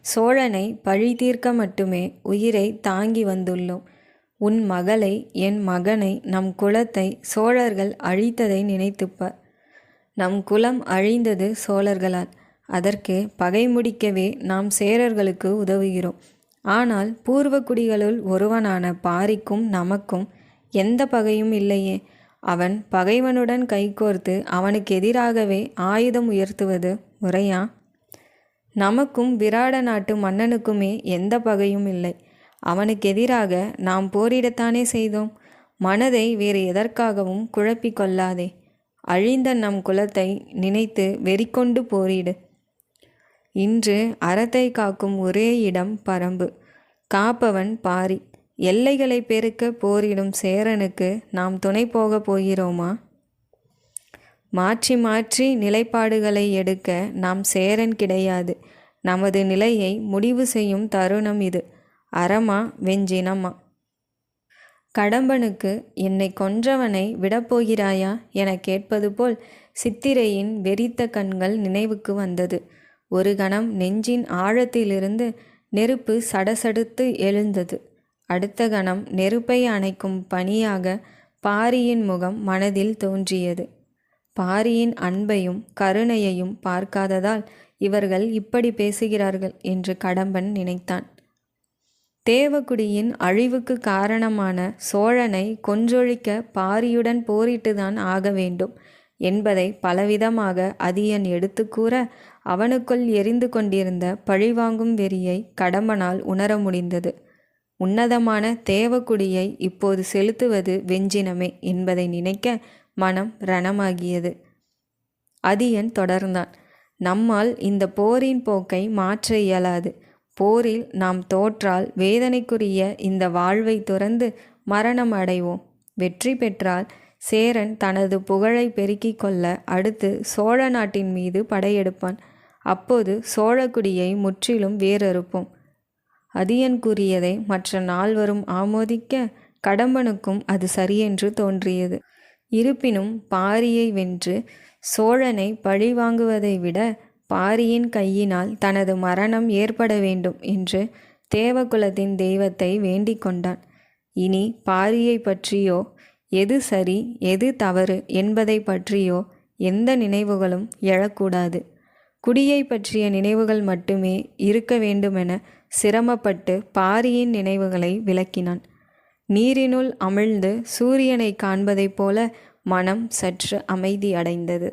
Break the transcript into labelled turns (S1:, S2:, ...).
S1: சோழனை பழி தீர்க்க மட்டுமே உயிரை தாங்கி வந்துள்ளோம். உன் மகளை, என் மகனை, நம் குலத்தை சோழர்கள் அழித்ததை நினைத்துப்பார். நம் குலம் அழிந்தது சோழர்களால். அதற்கு பகை முடிக்கவே நாம் சேரர்களுக்கு உதவுகிறோம். ஆனால் பூர்வகுடிகளுள் ஒருவனான பாரிக்கும் நமக்கும் எந்த பகையும் இல்லையே. அவன் பகைவனுடன் கைகோர்த்து அவனுக்கு எதிராகவே ஆயுதம் உயர்த்துவது முறையா? நமக்கும் விராட நாட்டு மன்னனுக்குமே எந்த பகையும் இல்லை. அவனுக்கு எதிராக நாம் போரிடத்தானே செய்தோம். மனதை வேறு எதற்காகவும் குழப்பிக் கொள்ளாதே. அழிந்த நம் குலத்தை நினைத்து வெறிக்கொண்டு போரிடு. இன்று அறத்தை காக்கும் ஒரே இடம் பரம்பு. காப்பவன் பாரி. எல்லைகளை பெருக்க போரிடும் சேரனுக்கு நாம் துணை போக போகிறோமா? மாற்றி மாற்றி நிலைப்பாடுகளை எடுக்க நாம் சேரன் கிடையாது. நமது நிலையை முடிவு செய்யும் தருணம் இது. அறமா வெஞ்சினமா? கடம்பனுக்கு என்னை கொன்றவனை விடப்போகிறாயா என கேட்பது போல் சித்திரையின் வெறித்த கண்கள் நினைவுக்கு வந்தது. ஒரு கணம் நெஞ்சின் ஆழத்திலிருந்து நெருப்பு சடசடுத்து எழுந்தது. அடுத்த கணம் நெருப்பை அணைக்கும் பனியாக பாரியின் முகம் மனதில் தோன்றியது. பாரியின் அன்பையும் கருணையையும் பார்க்காததால் இவர்கள் இப்படி பேசுகிறார்கள் என்று கடம்பன் நினைத்தான். தேவகுடியின் அழிவுக்கு காரணமான சோழனை கொன்றொழிக்க பாரியுடன் போரிட்டுதான் ஆக வேண்டும் என்பதை பலவிதமாக அதியன் எடுத்து கூற அவனுக்குள் எரிந்து கொண்டிருந்த பழிவாங்கும் வெறியை கடம்பனால் உணர முடிந்தது. உன்னதமான தேவகுடியை இப்போது செலுத்துவது வெஞ்சினமே என்பதை நினைக்க மனம் ரணமாகியது. அதியன் தொடர்ந்தான். நம்மால் இந்த போரின் போக்கை மாற்ற இயலாது. போரில் நாம் தோற்றால் வேதனைக்குரிய இந்த வாழ்வை துறந்து மரணம் அடைவோம். வெற்றி பெற்றால் சேரன் தனது புகழை பெருக்கிக் கொள்ள அடுத்து சோழ நாட்டின் மீது படையெடுப்பான். அப்போது சோழக்குடியை முற்றிலும் வேறறுப்போம். அதியன் கூறியதை மற்ற நால்வரும் ஆமோதிக்க கடம்பனுக்கும் அது சரியென்று தோன்றியது. இருப்பினும் பாரியை வென்று சோழனை பழிவாங்குவதை விட பாரியின் கையினால் தனது மரணம் ஏற்பட வேண்டும் என்று தேவகுலத்தின் தெய்வத்தை வேண்டிக் கொண்டான். இனி பாரியை பற்றியோ எது சரி எது தவறு என்பதை பற்றியோ எந்த நினைவுகளும் எழக்கூடாது. குடியை பற்றிய நினைவுகள் மட்டுமே இருக்க வேண்டுமென சிரமப்பட்டு பாரியின் நினைவுகளை விளக்கினான். நீரினுள் அமிழ்ந்து சூரியனை காண்பதைப் போல மனம் சற்று அமைதி அடைந்தது.